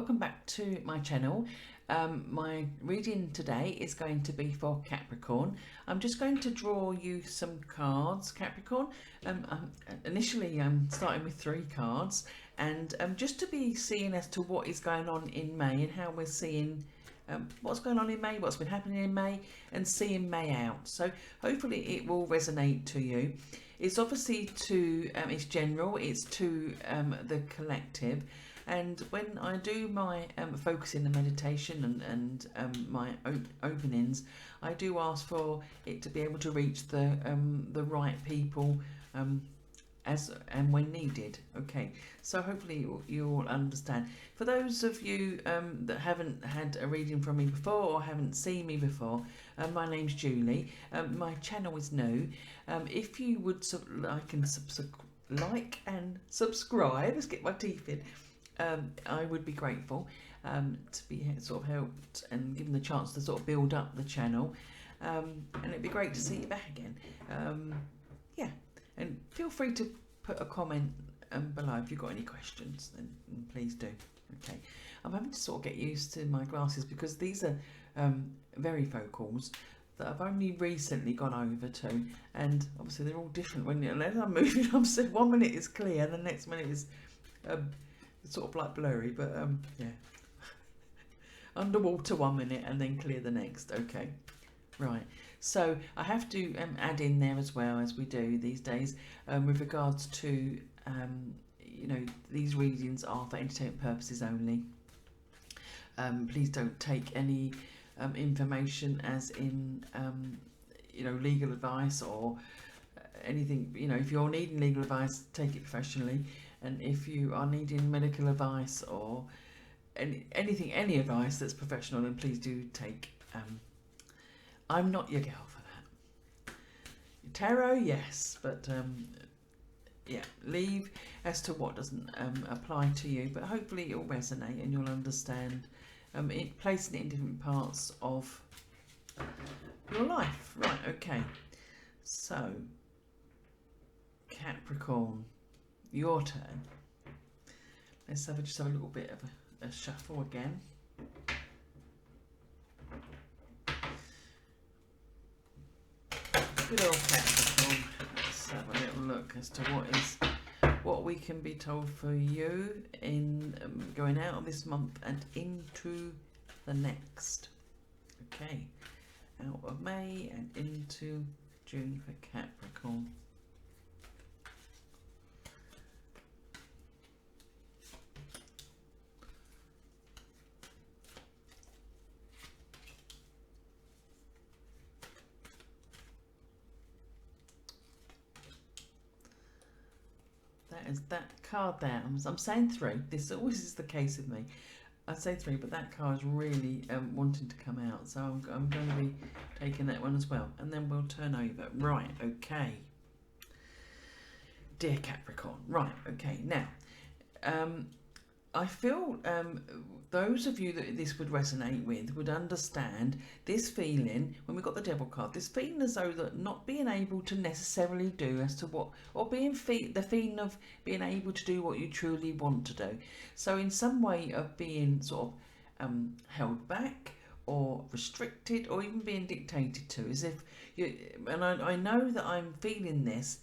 welcome back to my channel. My reading today is going to be for Capricorn. I'm just going to draw you some cards, Capricorn. Initially I'm starting with 3 cards, and just to be seeing as to what is going on in May and how we're seeing what's going on in May, what's been happening in May, and seeing May out. So hopefully it will resonate to you. It's obviously to, it's general, it's to the collective. And when I do my focusing and meditation and my openings, I do ask for it to be able to reach the right people as and when needed. Okay, so hopefully you'll understand. For those of you that haven't had a reading from me before or haven't seen me before, my name's Julie. My channel is new. If you would like and subscribe, let's get my teeth in. I would be grateful to be sort of helped and given the chance to sort of build up the channel, and it'd be great to see you back again. Yeah, and feel free to put a comment below if you've got any questions, then please do. Okay, I'm having to sort of get used to my glasses because these are varifocals that I've only recently gone over to, and obviously they're all different. When as I'm moving, I'm saying 1 minute is clear, the next minute is sort of like blurry, but yeah, underwater 1 minute and then clear the next. Okay, right, so I have to add in there as well, as we do these days, with regards to you know, these readings are for entertainment purposes only. Please don't take any information as in you know, legal advice or anything. You know, if you're needing legal advice, take it professionally. And if you are needing medical advice or any advice that's professional, then please do take. I'm not your girl for that. Tarot, yes, but yeah, leave as to what doesn't apply to you. But hopefully it'll resonate and you'll understand placing it in different parts of your life. Right, okay. So, Capricorn, your turn. Let's just have a little bit of a shuffle again. Good old Capricorn. Let's have a little look as to what we can be told for you in going out of this month and into the next. Okay, out of May and into June for Capricorn. That card there, I'm saying 3. This always is the case with me. I say 3, but that card is really wanting to come out, so I'm going to be taking that one as well, and then we'll turn over. Right, okay, dear Capricorn. Right, okay, now I feel those of you that this would resonate with would understand this feeling when we got the Devil card, this feeling as though that not being able to necessarily do as to what, or being the feeling of being able to do what you truly want to do. So in some way of being sort of held back or restricted or even being dictated to, as if you, and I know that I'm feeling this,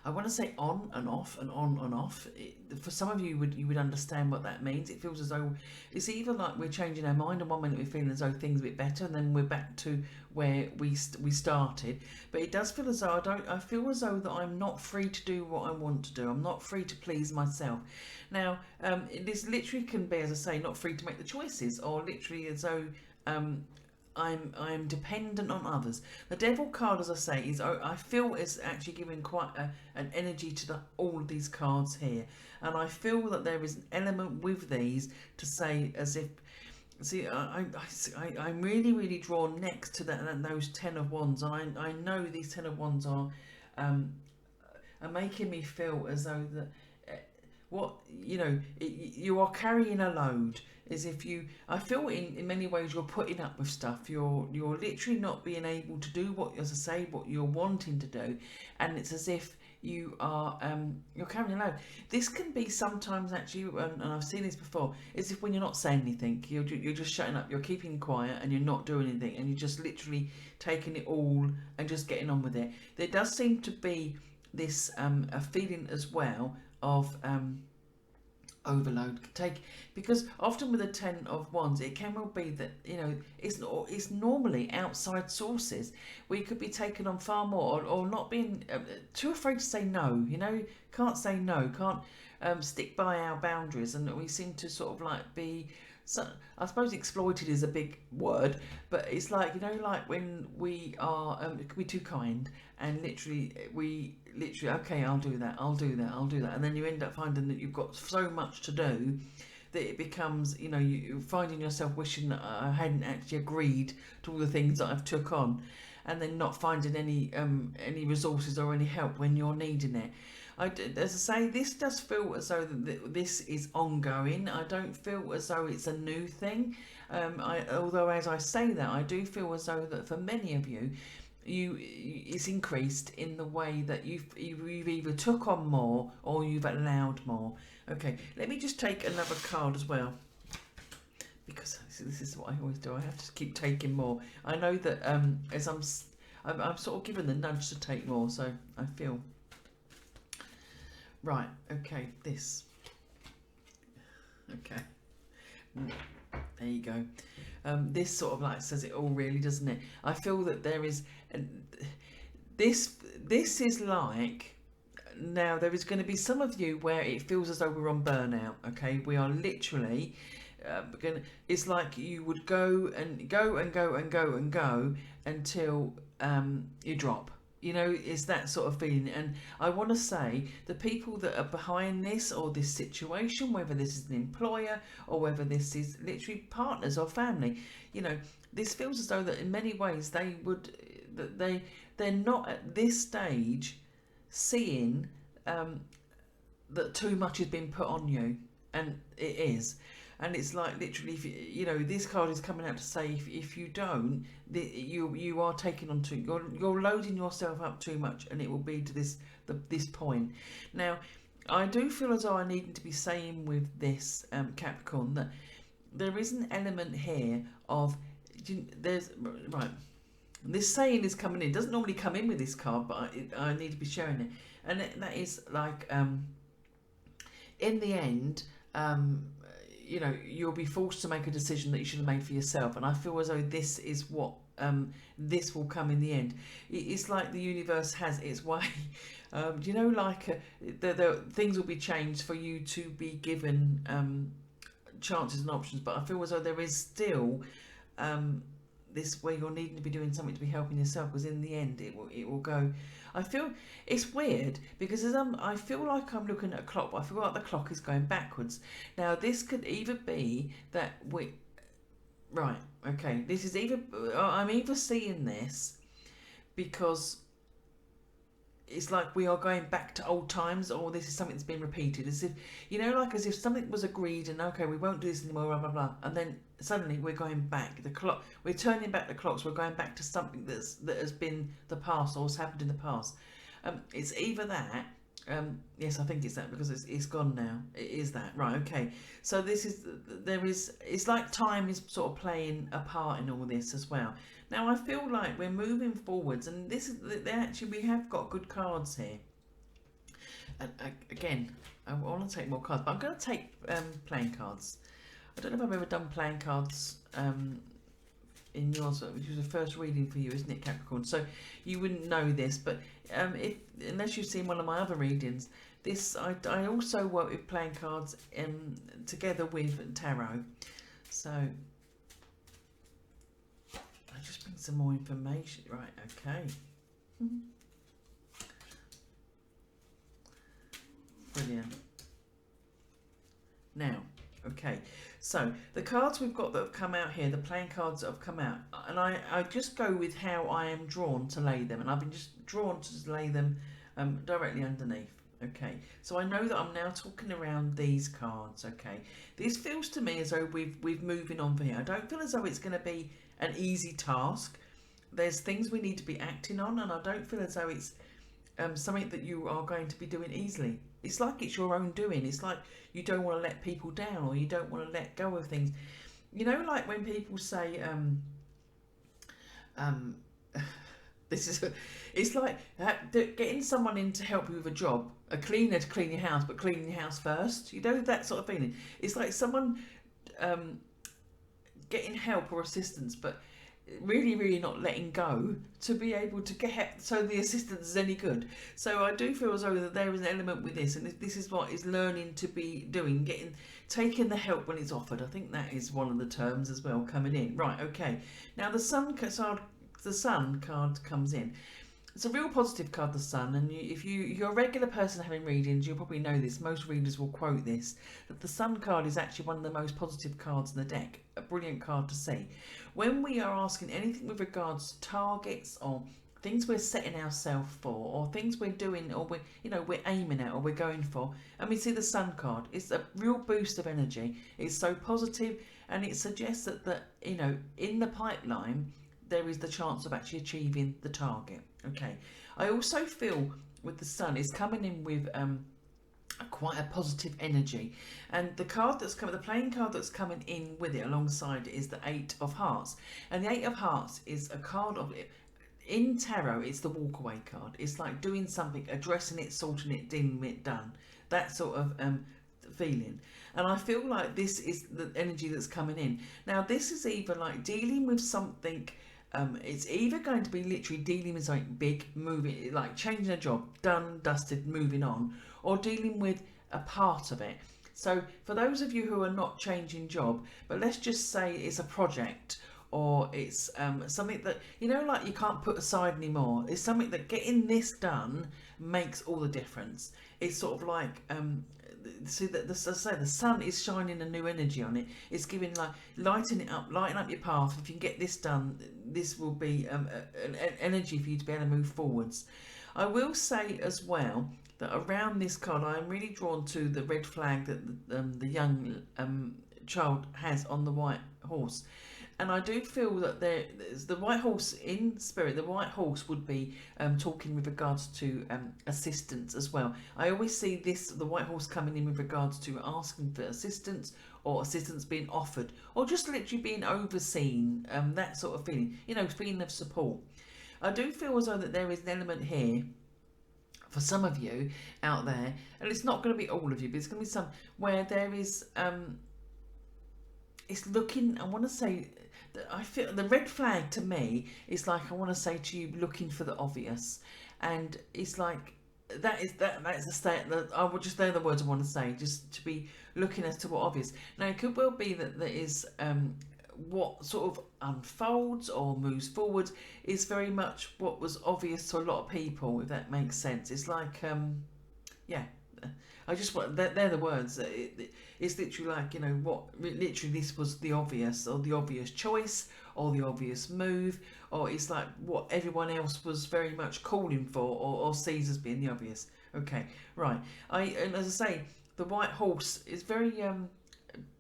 I want to say on and off and on and off. For some of you, you would understand what that means. It feels as though it's either like we're changing our mind, and 1 minute we're feeling as though things are a bit better, and then we're back to where we started. But it does feel as though I feel as though that I'm not free to do what I want to do. I'm not free to please myself. Now, this literally can be, as I say, not free to make the choices, or literally as though I'm dependent on others. The Devil card, as I say, is, I feel is actually giving quite an energy to all of these cards here, and I feel that there is an element with these to say as if, see, I'm really drawn next to those 10 of Wands, and I know these 10 of Wands are making me feel as though that what, you know, you are carrying a load. As if you, I feel in many ways you're putting up with stuff. You're literally not being able to do what, as I say, what you're wanting to do, and it's as if you're carrying a load. This can be sometimes actually, and I've seen this before, is if when you're not saying anything, you're just shutting up, you're keeping quiet, and you're not doing anything, and you're just literally taking it all and just getting on with it. There does seem to be this a feeling as well of overload, because often with a 10 of wands it can well be that, you know, it's normally outside sources. We could be taking on far more, or not being too afraid to say no, you know, can't say no, can't stick by our boundaries, and we seem to sort of like be, so I suppose exploited is a big word, but it's like, you know, like when we are it could be too kind, and we literally, okay, I'll do that, and then you end up finding that you've got so much to do that it becomes, you know, you finding yourself wishing that I hadn't actually agreed to all the things that I've took on, and then not finding any resources or any help when you're needing it. As I say, this does feel as though this is ongoing. I don't feel as though it's a new thing. Although as I say that, I do feel as though that for many of you, it's increased in the way that you've either took on more or you've allowed more. Okay, let me just take another card as well, because this is what I always do. I have to keep taking more. I know that as I'm sort of given the nudge to take more, so I feel. Right, okay, this. Okay, there you go. This sort of like says it all, really, doesn't it? I feel that there is, this is like, now there is going to be some of you where it feels as though we're on burnout. Okay, we are literally it's like you would go until you drop. You know, it's that sort of feeling. And I want to say, the people that are behind this, or this situation, whether this is an employer or whether this is literally partners or family, you know, this feels as though that in many ways they're not at this stage seeing that too much has been put on you, and it is. And it's like literally, if you know, this card is coming out to say, if you don't, you are taking on too, you're loading yourself up too much, and it will be to this point. Now, I do feel as though I need to be saying with this Capricorn that there is an element here of, there's right. This saying is coming in. It doesn't normally come in with this card, but I need to be sharing it, and that is like, in the end, you know, you'll be forced to make a decision that you should have made for yourself. And I feel as though this is what this will come in the end. It's like the universe has its way. You know, like the things will be changed for you to be given chances and options. But I feel as though there is still this where you're needing to be doing something to be helping yourself, because in the end it will go. I feel it's weird, because as I feel like I'm looking at a clock, but I feel like the clock is going backwards. Now this could either be that right, okay, this is either, I'm either seeing this because it's like we are going back to old times, or this is something that's been repeated, as if, you know, like as if something was agreed and okay, we won't do this anymore, blah blah blah, and then suddenly we're going back. The clock, we're turning back the clocks. We're going back to something that has been the past, or has happened in the past. It's either that. Yes, I think it's that, because it's gone now. It is that, right? Okay. So it's like time is sort of playing a part in all this as well. Now I feel like we're moving forwards, and we have got good cards here. And again, I want to take more cards, but I'm going to take playing cards. I don't know if I've ever done playing cards in yours, which was the first reading for you, isn't it, Capricorn? So you wouldn't know this, but unless you've seen one of my other readings, I also work with playing cards together with tarot. So I just bring some more information. Right, okay. Brilliant. Now, okay, so the cards we've got that have come out here, the playing cards that have come out, and I just go with how I am drawn to lay them, and I've been just drawn to lay them directly underneath. Okay, so I know that I'm now talking around these cards. Okay, this feels to me as though we've moving on from here. I don't feel as though it's going to be an easy task. There's things we need to be acting on, and I don't feel as though it's something that you are going to be doing easily. It's like it's your own doing. It's like you don't want to let people down, or you don't want to let go of things. You know, like when people say, um, this is, it's like getting someone in to help you with a job, a cleaner to clean your house, but cleaning your house first. You know, that sort of feeling. It's like someone getting help or assistance, but really not letting go to be able to get so the assistance is any good. So I do feel as though that there is an element with this, and this is what is learning to be doing, taking the help when it's offered. I think that is one of the terms as well coming in. Right, okay. Now the sun card comes in. It's a real positive card, the Sun, and if you're a regular person having readings, you'll probably know this. Most readers will quote this, that the Sun card is actually one of the most positive cards in the deck. A brilliant card to see. When we are asking anything with regards to targets or things we're setting ourselves for, or things we're doing, or we're aiming at, or we're going for, and we see the Sun card, it's a real boost of energy. It's so positive, and it suggests that in the pipeline there is the chance of actually achieving the target. Okay, I also feel with the Sun is coming in with quite a positive energy, and the card that's coming, the playing card that's coming in with it alongside it is the Eight of Hearts, and the Eight of Hearts is a card of in tarot. It's the walk-away card. It's like doing something, addressing it, sorting it, dealing with it, done. That sort of feeling. And I feel like this is the energy that's coming in. Now this is either like dealing with something. It's either going to be literally dealing with something big, moving, like changing a job, done, dusted, moving on, or dealing with a part of it. So for those of you who are not changing job, but let's just say it's a project, or it's something that, like you can't put aside anymore. It's something that getting this done makes all the difference. It's sort of like, see that as I say, the Sun is shining a new energy on it. It's giving, like, lighting up your path. If you can get this done, this will be an energy for you to be able to move forwards. I will say as well that around this card, I am really drawn to the red flag that the young child has on the white horse. And I do feel that there's the white horse in spirit. The white horse would be talking with regards to assistance as well. I always see the white horse coming in with regards to asking for assistance, or assistance being offered, or just literally being overseen. That sort of feeling, feeling of support. I do feel as though that there is an element here for some of you out there, and it's not going to be all of you, but it's going to be some where there is. It's looking, I want to say, I feel the red flag to me is like, I want to say to you, looking for the obvious, and it's like that's the state that I would just, they're the words I want to say, just to be looking as to what obvious. Now it could well be that there is what sort of unfolds or moves forward is very much what was obvious to a lot of people, if that makes sense. It's like yeah, I just want, they're the words. It's literally like, what, literally this was the obvious, or the obvious choice, or the obvious move, or it's like what everyone else was very much calling for, or sees as being the obvious. Okay, right. And as I say, the white horse is very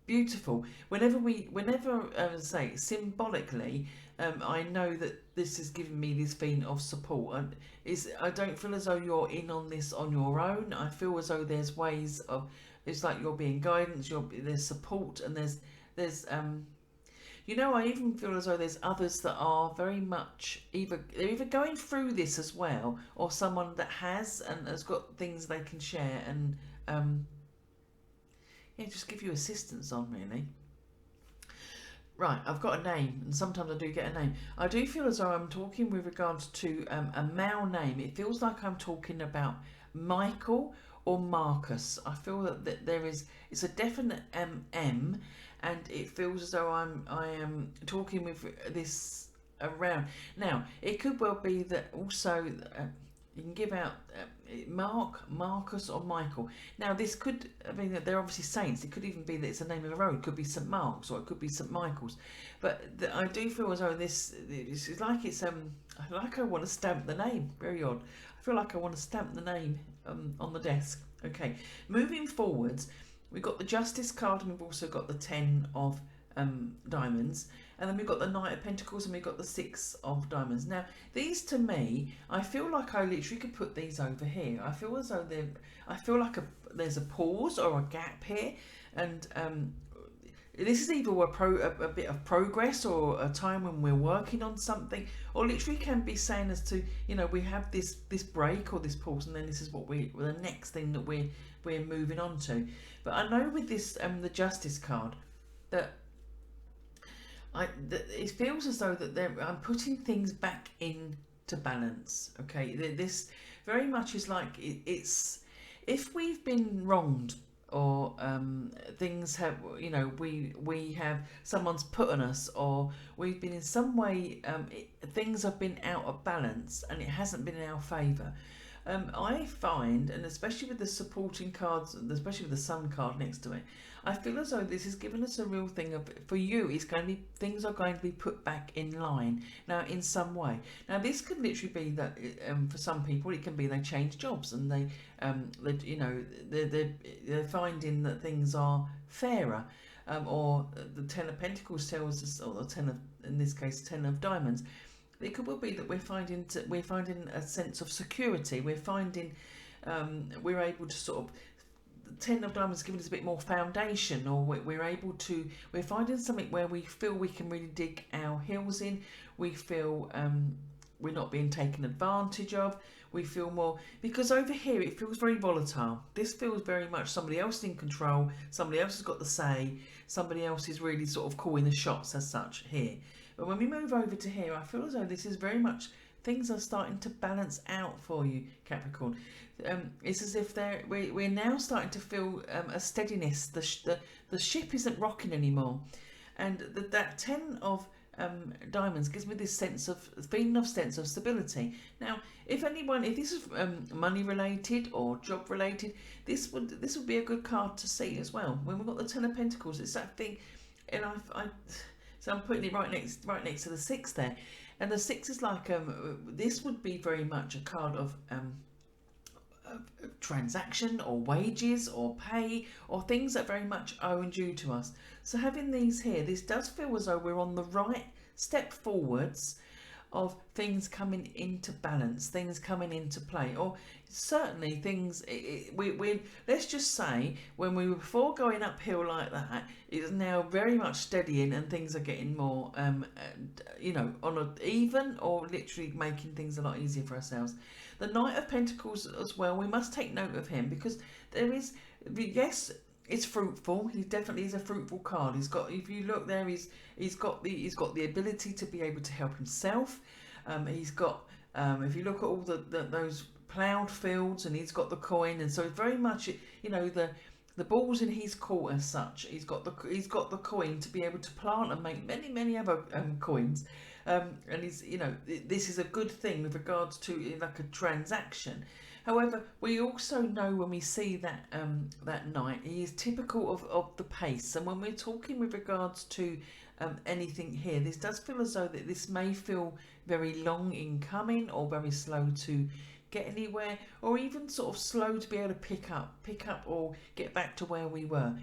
beautiful. Whenever as I say, symbolically, I know that this is giving me this feeling of support, and I don't feel as though you're in on this on your own. I feel as though there's ways of, it's like you're being guidance, there's support, and there's I even feel as though there's others that are very much they're either going through this as well, or someone that has got things they can share, and just give you assistance on, really. Right, I've got a name, and sometimes I do get a name. I do feel as though I'm talking with regards to a male name. It feels like I'm talking about Michael or Marcus. I feel that it's a definite M, and it feels as though I am talking with this around. Now, it could well be that also you can give out Marcus or Michael. Now this could, they're obviously saints. It could even be that it's the name of a road. It could be St Mark's, or it could be St Michael's. But I do feel as though this is like it's like I want to stamp the name. Very odd. I feel like I want to stamp the name on the desk. Okay, moving forwards, we've got the Justice card, and we've also got the Ten of diamonds, and then we've got the Knight of Pentacles, and we've got the Six of Diamonds. Now, these to me, I feel like I literally could put these over here. I feel as though I feel like there's a pause or a gap here, and this is either a bit of progress or a time when we're working on something, or literally can be saying as to, you know, we have this break or this pause, and then this is what the next thing that we're moving on to. But I know with this the Justice card that it feels as though that I'm putting things back into balance. Okay, this very much is like it's if we've been wronged, or things have, you know, we have, someone's put on us, or we've been in some way, things have been out of balance and it hasn't been in our favour. I find, and especially with the supporting cards, especially with the Sun card next to it, I feel as though this has given us a real thing of, for you, it's going to be, things are going to be put back in line now in some way. Now this could literally be that for some people it can be they change jobs, and they you know, they're finding that things are fairer, or the Ten of Pentacles tells us, or the Ten of, in this case, Ten of Diamonds. It could well be that we're finding a sense of security. We're finding we're able to sort of, the Ten of Diamonds giving us a bit more foundation, or we're finding something where we feel we can really dig our heels in. We feel we're not being taken advantage of. We feel more, because over here it feels very volatile. This feels very much somebody else is in control, somebody else has got the say, somebody else is really sort of calling the shots as such here. But when we move over to here, I feel as though this is very much, things are starting to balance out for you, Capricorn. It's as if we're now starting to feel a steadiness. The ship isn't rocking anymore, and that Ten of Diamonds gives me this sense of stability. Now, if this is money related or job related, this would be a good card to see as well. When we've got the Ten of Pentacles, it's that thing, and so I'm putting it right next to the Six there, and the Six is like this would be very much a card of transaction or wages or pay or things that very much owe and due to us. So having these here, this does feel as though we're on the right step forwards of things coming into balance, things coming into play, or certainly things, we let's just say when we were before going uphill like that, it is now very much steadying, and things are getting more you know, on a even, or literally making things a lot easier for ourselves. The Knight of Pentacles as well, we must take note of him, because there is, yes, it's fruitful. He definitely is a fruitful card. He's got, if you look there, he's got the ability to be able to help himself. He's got, if you look at all those ploughed fields, and he's got the coin, and so it's very much, you know, the ball's in his court as such. He's got the coin to be able to plant and make many other coins. And he's, you know, this is a good thing with regards to like a transaction. However, we also know when we see that that knight, he is typical of the pace. And when we're talking with regards to anything here, this does feel as though that this may feel very long in coming, or very slow to get anywhere, or even sort of slow to be able to pick up or get back to where we were.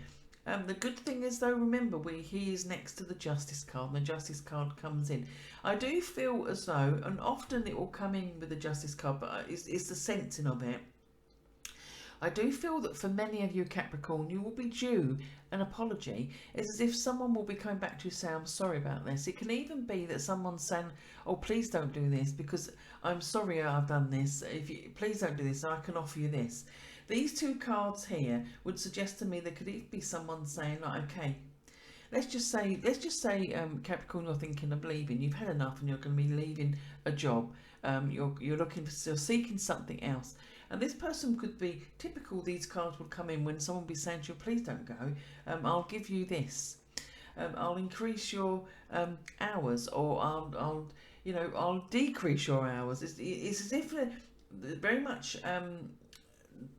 The good thing is though, remember, he is next to the Justice card, and the Justice card comes in. I do feel as though, and often it will come in with the Justice card, but it's the sensing of it. I do feel that for many of you Capricorn, you will be due an apology. It's as if someone will be coming back to you saying, I'm sorry about this. It can even be that someone's saying, oh, please don't do this, because I'm sorry I've done this. Please don't do this, I can offer you this. These two cards here would suggest to me there could even be someone saying, like, okay, let's just say Capricorn, you're thinking of leaving. You've had enough, and you're going to be leaving a job. You're looking for, still seeking something else. And this person could be typical. These cards would come in when someone would be saying to you, please don't go. I'll give you this. I'll increase your hours, or I'll decrease your hours. It's as if very much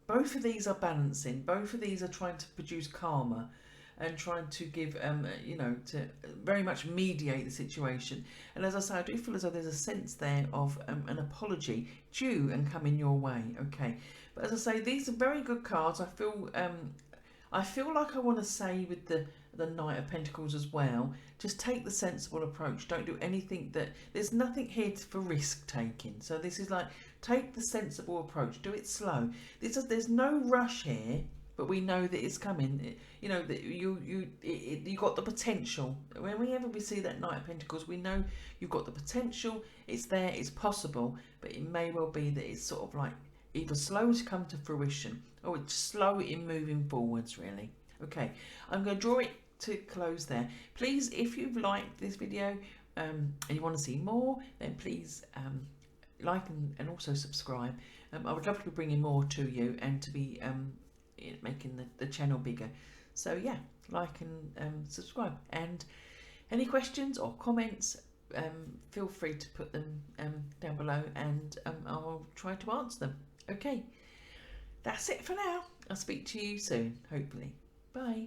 both of these are balancing. Both of these are trying to produce karma, and trying to give, to very much mediate the situation. And as I say, I do feel as though there's a sense there of an apology due and coming your way. Okay, but as I say, these are very good cards. I feel like I want to say with the Knight of Pentacles as well. Just take the sensible approach. Don't do anything that, there's nothing here for risk taking. So this is like, take the sensible approach. Do it slow. There's no rush here, but we know that it's coming. You know that you got the potential. Whenever we see that Knight of Pentacles, we know you've got the potential. It's there. It's possible, but it may well be that it's sort of like either slow to come to fruition or it's slow in moving forwards. Really. Okay, I'm going to draw it to close there. Please, if you've liked this video and you want to see more, then please like and also subscribe. I would love to be bringing more to you and to be making the channel bigger. So yeah, like and subscribe. And any questions or comments, feel free to put them down below, and I'll try to answer them. Okay, that's it for now. I'll speak to you soon, hopefully. Bye.